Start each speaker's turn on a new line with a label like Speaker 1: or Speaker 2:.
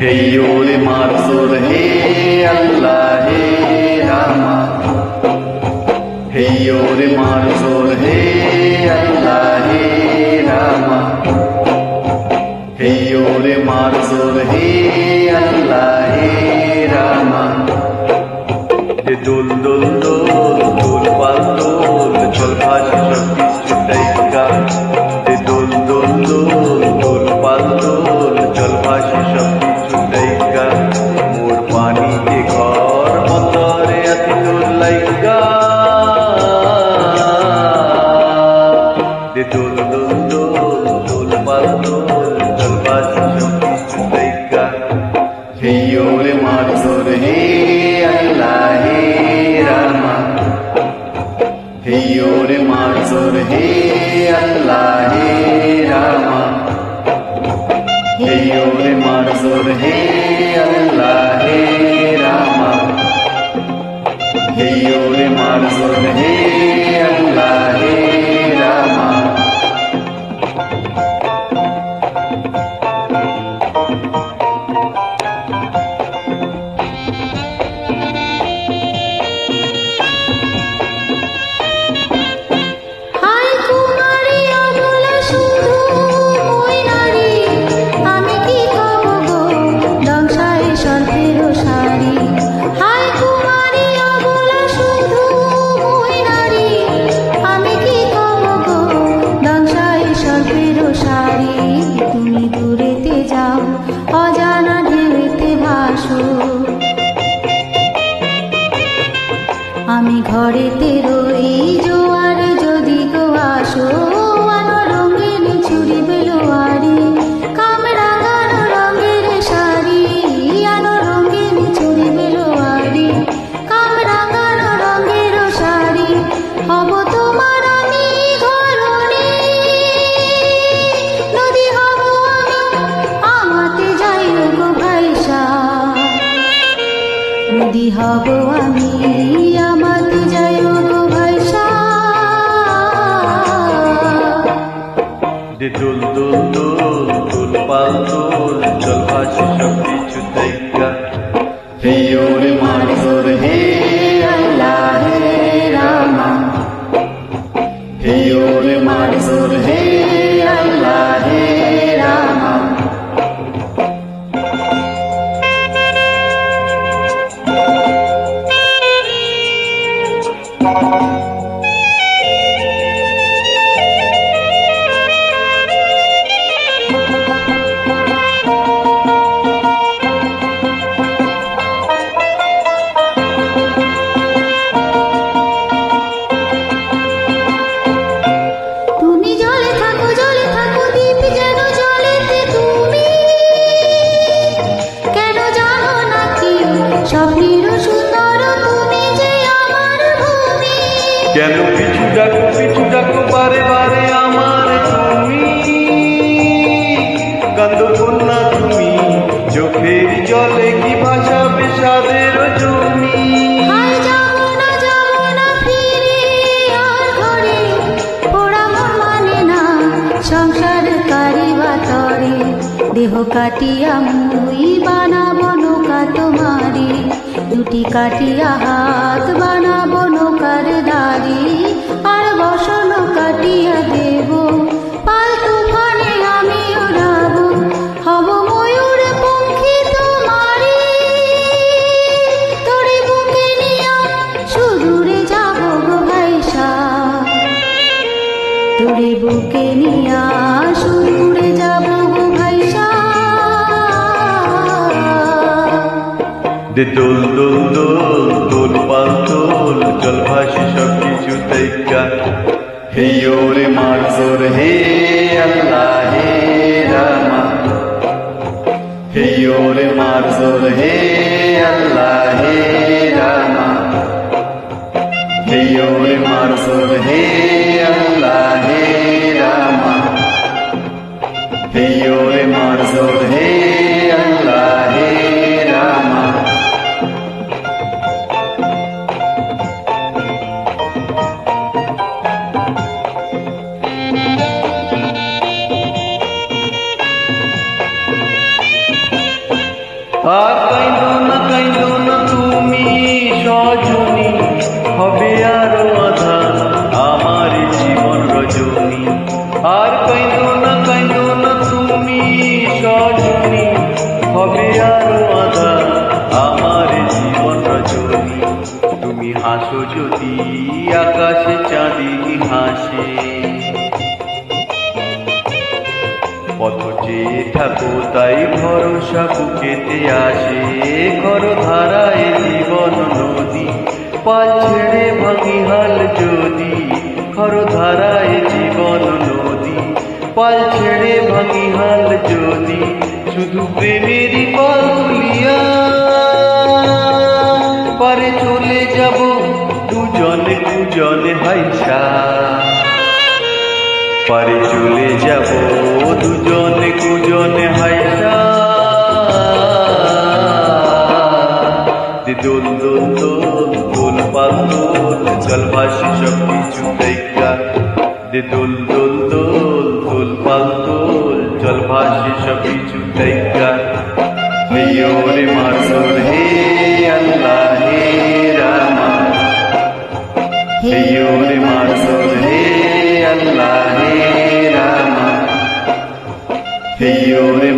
Speaker 1: हे ओरे मारसोर हे अल्लाह हे रामा हे ओरे मारसोर हे अल्लाह हे रामा हे ओरे मारसोर हे अल्लाह हे रामा हे दोल दोल दोल दोल पाल दोल चल भाजी शक्ति छुटाइका हे दोल दोल दोल दोल पाल दोल चल भाजी शक्ति छुटाइका मोर पानी के घर बंदरे अति दूर लाइका हे दोल दोल दोल दोल पाल दोल चल भाजी शक्ति छुटाइका हे ओरे मारसोर हे अल्लाह हे रामा हे ओरे मारसोर हे अल्लाह हे रामा हे ओरे मारसोर हे अल्लाह हे रामा हे ओरे मारसोर हे अल्लाह हे रामा
Speaker 2: তুমি দূরেতে যাও অজানা ঢেউতে ভাসো আমি ঘরেতে রই জোয়ার যদি গো আসো আনো রঙিন চুড়ি বেলোয়ারি কামরাঙানো রঙের শাড়ি আনো রঙিন চুড়ি বেলোয়ারি কামরাঙানো রঙের শাড়ি হব তোমার আমি ঘরণী নদী হব আমি আমাতে যাই গো ভাইসা নদী হব আমি আমাতে যাই গো ভাইসা
Speaker 1: दे दुल दुल दुल दुल पाल दुल चल भाजी शक्ति छुटाइका हे ओरे मारसोर हे अल्लाह हे रामा हे ओरे मारसोर हे अल्लाह हे रामा
Speaker 2: তুমি জলে থাকো দ্বীপ যেন জলেতে তুমি কেন জানো নাকি স্বপ্নের সুন্দর তুমি যে আমার ভূমি
Speaker 1: কেন পিছু ডাকো বারে বারে আমার তুমি কান্দ কন্যা তুমি চোখের জলে কি ভাসাবে সাদের জমি
Speaker 2: হায় যাবো না ফিরে আর ঘরে পোড়া মন মানে না সংসার কারিবা তরে দেহ কাটিয়া মুই বানাবো নৌকা তোমারি দুটি কাটিয়া হাত বানাবো নৌকার দাড়ি আর বসন কাটিয়া দেব পাল তুফানে আমি ওড়াবো হব ময়ূর পঙ্খী তোমারি তোরে বুকে নিয়া সুদূরে যাব গো ভাইসা তোরে বুকে নিয়া সুদূরে যাব গো ভাইসা
Speaker 1: दे दुल दुल दुल दुल पाल दुल चल भाजी शक्ति छुटाइका हे ओरे मारसोर हे अल्लाह हे रामा हे ओरे मारसोर हे अल्लाह हे रामा हे ओरे मारसोर हे अल्लाह हे रामा हे ओरे मारसोर हे अल्लाह हे रामा আর কাইন্দো না তুমি সজনী, হবে আরো আধার আমার জীবন রজনী। আর কাইন্দো না তুমি সজনী, হবে আরো আধার আমার জীবন রজনী। তুমি হাসো যদি আকাশে চাঁদিনী হাসে, পথ চেয়ে থাকো তাই ভরসা বুকেতে আসে। ঘর ধারায় জীবন নদী, পাল ছেড়ে ভাঙি হাল যদি। ঘর ধারায় জীবন নদী, পাল ছেড়ে ভাঙি হাল যদি। শুধু প্রেমেরই পাল তুলিয়া পারে চলে যাব দুজনে হাইসা। পারে চলে যাব দুজনে হাইসা। দোল দোল দোল দোল পাল দোল চল ভাসি সব কিছু দেখা। দোল দোল দোল দোল পাল দোল চল ভাসি সব কিছু দেখা। হে ওরে মাসুর হে আল্লাহ হে রামা, হে ওরে মাসুর হে আল্লাহ হে রামা, হে ওরে